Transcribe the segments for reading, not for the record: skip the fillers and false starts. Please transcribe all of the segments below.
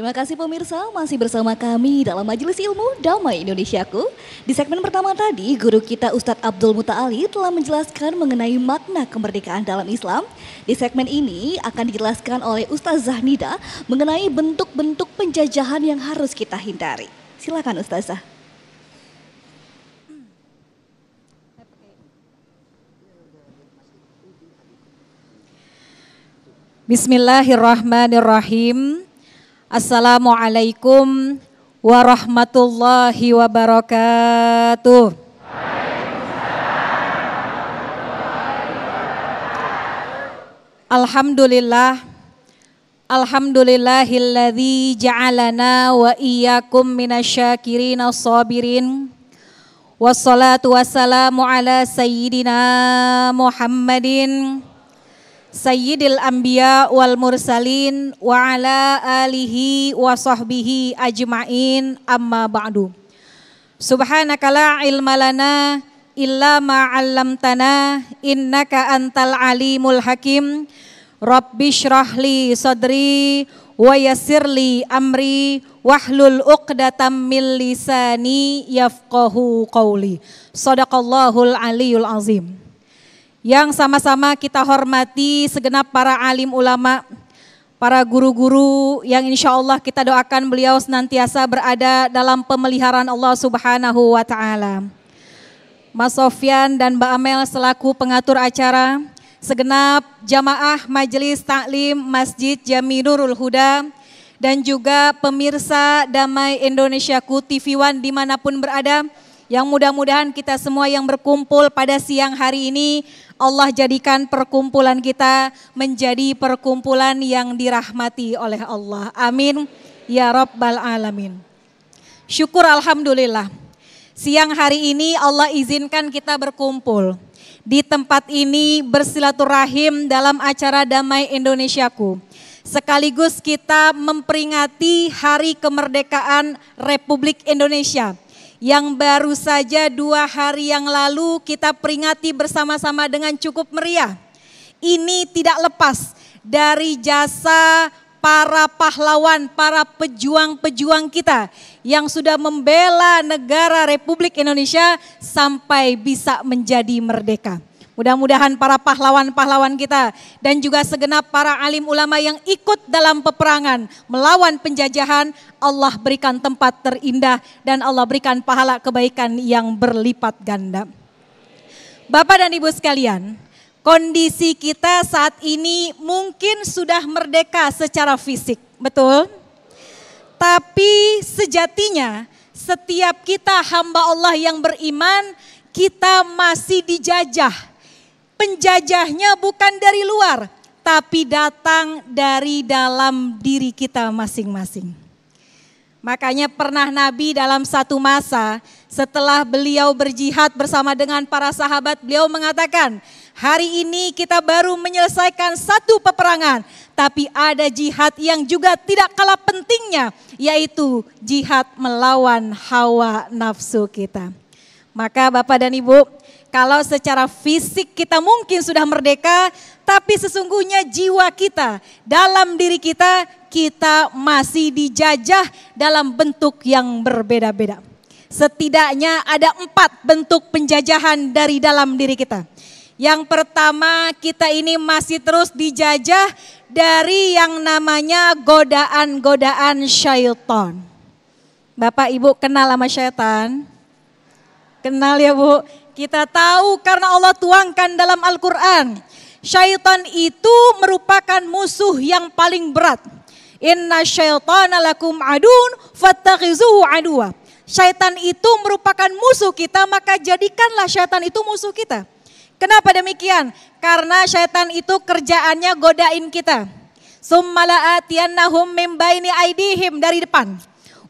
Terima kasih pemirsa, masih bersama kami dalam Majelis Ilmu Damai Indonesiaku. Di segmen pertama tadi, guru kita Ustadz Abdul Muta'ali telah menjelaskan mengenai makna kemerdekaan dalam Islam. Di segmen ini akan dijelaskan oleh Ustazah Nida mengenai bentuk-bentuk penjajahan yang harus kita hindari. Silakan Ustazah. Bismillahirrahmanirrahim. Assalamualaikum warahmatullahi wabarakatuh. Alhamdulillah. Alhamdulillahilladzi ja'alana wa iyyakum minasyakirin as-sabirin. Wassalatu wassalamu ala sayyidina Muhammadin Sayyidil Anbiya wal Mursalin wa ala alihi wa sahbihi ajma'in amma ba'du. Subhanaka la ilma lana illa ma 'allamtana innaka antal alimul hakim. Rabbi shrah li sadri wa yassir li amri wahlul 'uqdatam min lisani yafqahu qawli. Shadaqallahul aliyul azim. Yang sama-sama kita hormati segenap para alim ulama, para guru-guru yang insya Allah kita doakan beliau senantiasa berada dalam pemeliharaan Allah Subhanahu wa Ta'ala. Mas Sofyan dan Mbak Amel selaku pengatur acara, segenap jamaah Majelis Taklim Masjid Jami Nurul Huda, dan juga pemirsa Damai Indonesiaku TV One dimanapun berada, yang mudah-mudahan kita semua yang berkumpul pada siang hari ini, Allah jadikan perkumpulan kita menjadi perkumpulan yang dirahmati oleh Allah. Amin. Ya Rabbal Alamin. Syukur Alhamdulillah. Siang hari ini Allah izinkan kita berkumpul di tempat ini bersilaturahim dalam acara Damai Indonesiaku. Sekaligus kita memperingati Hari Kemerdekaan Republik Indonesia yang baru saja 2 hari yang lalu kita peringati bersama-sama dengan cukup meriah. Ini tidak lepas dari jasa para pahlawan, para pejuang-pejuang kita yang sudah membela negara Republik Indonesia sampai bisa menjadi merdeka. Mudah-mudahan para pahlawan-pahlawan kita dan juga segenap para alim ulama yang ikut dalam peperangan melawan penjajahan, Allah berikan tempat terindah dan Allah berikan pahala kebaikan yang berlipat ganda. Bapak dan Ibu sekalian, kondisi kita saat ini mungkin sudah merdeka secara fisik, betul? Tapi sejatinya setiap kita hamba Allah yang beriman, kita masih dijajah. Penjajahnya bukan dari luar, tapi datang dari dalam diri kita masing-masing. Makanya pernah Nabi dalam satu masa setelah beliau berjihad bersama dengan para sahabat, beliau mengatakan, hari ini kita baru menyelesaikan satu peperangan, tapi ada jihad yang juga tidak kalah pentingnya, yaitu jihad melawan hawa nafsu kita. Maka Bapak dan Ibu, kalau secara fisik kita mungkin sudah merdeka, tapi sesungguhnya jiwa kita, dalam diri kita, kita masih dijajah dalam bentuk yang berbeda-beda. Setidaknya ada 4 bentuk penjajahan dari dalam diri kita. Yang pertama, kita ini masih terus dijajah dari yang namanya godaan-godaan syaitan. Bapak Ibu kenal sama syaitan? Kenal ya Bu? Kita tahu karena Allah tuangkan dalam Al-Quran. Syaitan itu merupakan musuh yang paling berat. Inna syaitana lakum adun fattakhizuhu aduwa. Syaitan itu merupakan musuh kita, maka jadikanlah syaitan itu musuh kita. Kenapa demikian? Karena syaitan itu kerjaannya godain kita. Summa la'atiyannahum min baini aidihim dari depan.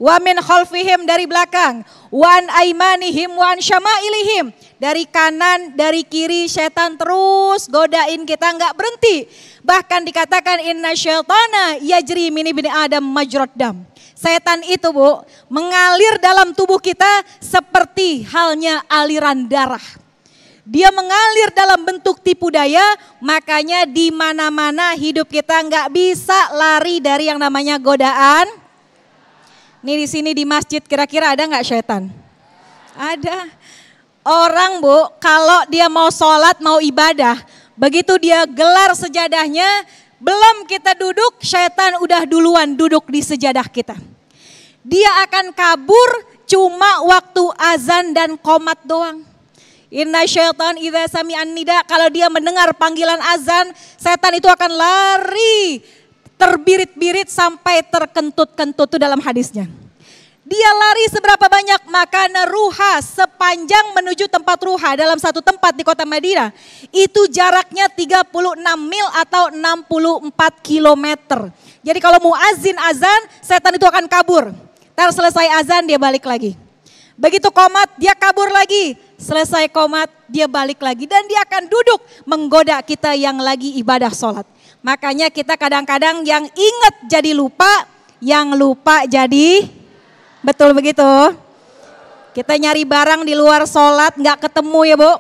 Wa min khalfihim dari belakang, wa an aimanihim wa an syama'ilihim, dari kanan, dari kiri, setan terus godain kita nggak berhenti. Bahkan dikatakan inna syaitana yajri min ibni adam majrad dam. Setan itu Bu mengalir dalam tubuh kita seperti halnya aliran darah. Dia mengalir dalam bentuk tipu daya, makanya di mana-mana hidup kita nggak bisa lari dari yang namanya godaan Nih di sini di masjid kira-kira ada nggak syaitan? Ada. Orang Bu, kalau dia mau sholat, mau ibadah, begitu dia gelar sejadahnya, belum kita duduk, syaitan udah duluan duduk di sejadah kita. Dia akan kabur cuma waktu azan dan qomat doang. Inna syaitan idza sami'an nida, kalau dia mendengar panggilan azan, setan itu akan lari terbirit-birit sampai terkentut-kentut, itu dalam hadisnya. Dia lari seberapa banyak, maka ruha sepanjang menuju tempat ruha dalam satu tempat di kota Madinah. Itu jaraknya 36 mil atau 64 kilometer. Jadi kalau muazin azan, setan itu akan kabur. Ntar selesai azan dia balik lagi. Begitu qomat dia kabur lagi. Selesai qomat dia balik lagi. Dan dia akan duduk menggoda kita yang lagi ibadah sholat. Makanya kita kadang-kadang yang ingat jadi lupa, yang lupa jadi... Betul begitu? Kita nyari barang di luar sholat nggak ketemu ya Bu.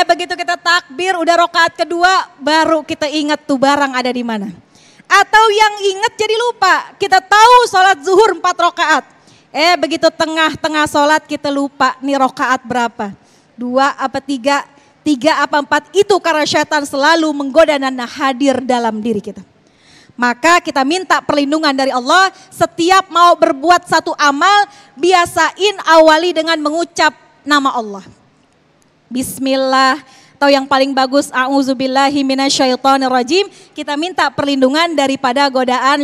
Begitu kita takbir udah rakaat kedua baru kita ingat tuh barang ada di mana. Atau yang ingat jadi lupa. Kita tahu sholat zuhur 4 rakaat. Begitu tengah-tengah sholat kita lupa nih rakaat berapa. 2 apa 3, 3 apa 4. Itu karena syaitan selalu menggoda dan hadir dalam diri kita. Maka kita minta perlindungan dari Allah, setiap mau berbuat satu amal, biasain awali dengan mengucap nama Allah. Bismillah, atau yang paling bagus, a'udzubillahi minasyaitonirrajim, kita minta perlindungan daripada godaan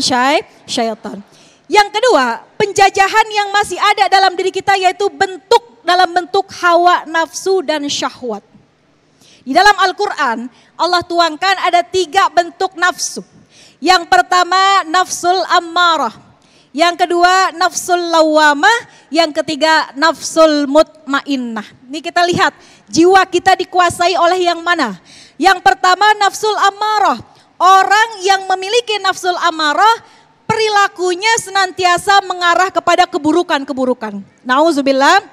syaitan. Yang kedua, penjajahan yang masih ada dalam diri kita yaitu dalam bentuk hawa, nafsu, dan syahwat. Di dalam Al-Quran, Allah tuangkan ada 3 bentuk nafsu. Yang pertama nafsul ammarah, yang kedua nafsul lawamah, yang ketiga nafsul mutmainnah. Ini kita lihat jiwa kita dikuasai oleh yang mana? Yang pertama nafsul ammarah. Orang yang memiliki nafsul ammarah perilakunya senantiasa mengarah kepada keburukan-keburukan. Nauzubillah.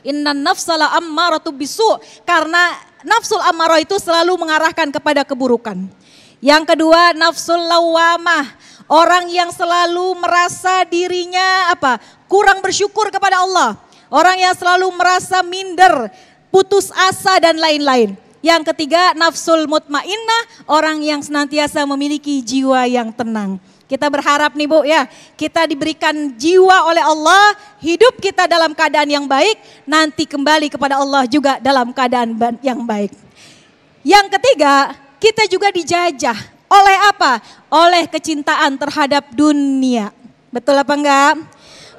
Innan nafsala ammaratu bisu, karena nafsul ammarah itu selalu mengarahkan kepada keburukan. Yang kedua nafsul lawamah, orang yang selalu merasa dirinya kurang bersyukur kepada Allah. Orang yang selalu merasa minder, putus asa dan lain-lain. Yang ketiga nafsul mutmainnah, orang yang senantiasa memiliki jiwa yang tenang. Kita berharap nih Bu ya, kita diberikan jiwa oleh Allah, hidup kita dalam keadaan yang baik, nanti kembali kepada Allah juga dalam keadaan yang baik. Yang ketiga, kita juga dijajah oleh apa? Oleh kecintaan terhadap dunia. Betul apa enggak?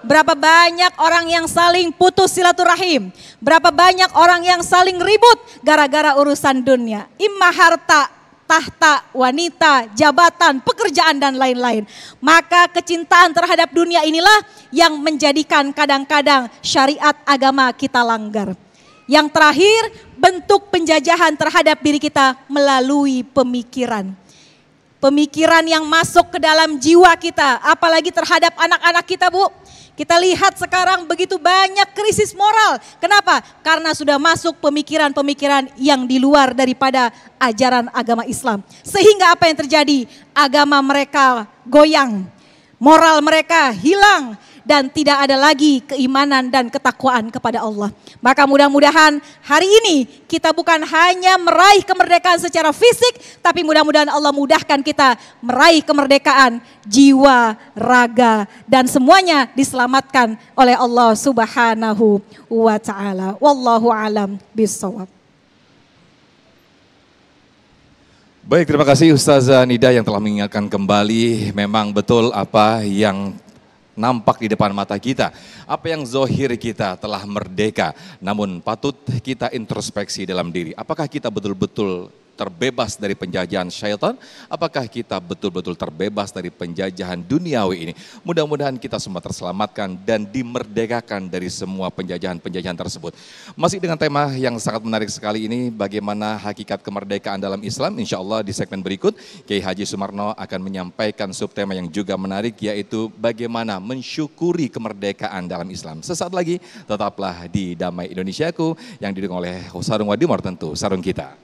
Berapa banyak orang yang saling putus silaturahim. Berapa banyak orang yang saling ribut gara-gara urusan dunia. Imma harta, tahta, wanita, jabatan, pekerjaan dan lain-lain. Maka kecintaan terhadap dunia inilah yang menjadikan kadang-kadang syariat agama kita langgar. Yang terakhir, bentuk penjajahan terhadap diri kita melalui pemikiran. Pemikiran yang masuk ke dalam jiwa kita, apalagi terhadap anak-anak kita Bu. Kita lihat sekarang begitu banyak krisis moral. Kenapa? Karena sudah masuk pemikiran-pemikiran yang di luar daripada ajaran agama Islam. Sehingga apa yang terjadi? Agama mereka goyang, moral mereka hilang, dan tidak ada lagi keimanan dan ketakwaan kepada Allah. Maka mudah-mudahan hari ini kita bukan hanya meraih kemerdekaan secara fisik, tapi mudah-mudahan Allah mudahkan kita meraih kemerdekaan jiwa, raga, dan semuanya diselamatkan oleh Allah Subhanahu wa ta'ala. Wallahu alam bissawab. Baik, terima kasih Ustazah Nida yang telah mengingatkan kembali memang betul apa yang nampak di depan mata kita. Apa yang zohir kita telah merdeka, namun patut kita introspeksi dalam diri. Apakah kita betul-betul terbebas dari penjajahan syaitan? Apakah kita betul-betul terbebas dari penjajahan duniawi ini? Mudah-mudahan kita semua terselamatkan dan dimerdekakan dari semua penjajahan-penjajahan tersebut. Masih dengan tema yang sangat menarik sekali ini, bagaimana hakikat kemerdekaan dalam Islam. Insya Allah di segmen berikut, Kiai Haji Sumarno akan menyampaikan subtema yang juga menarik, yaitu bagaimana mensyukuri kemerdekaan dalam Islam. Sesaat lagi, tetaplah di Damai Indonesiaku yang didukung oleh Sarung Wadimor, tentu sarung kita.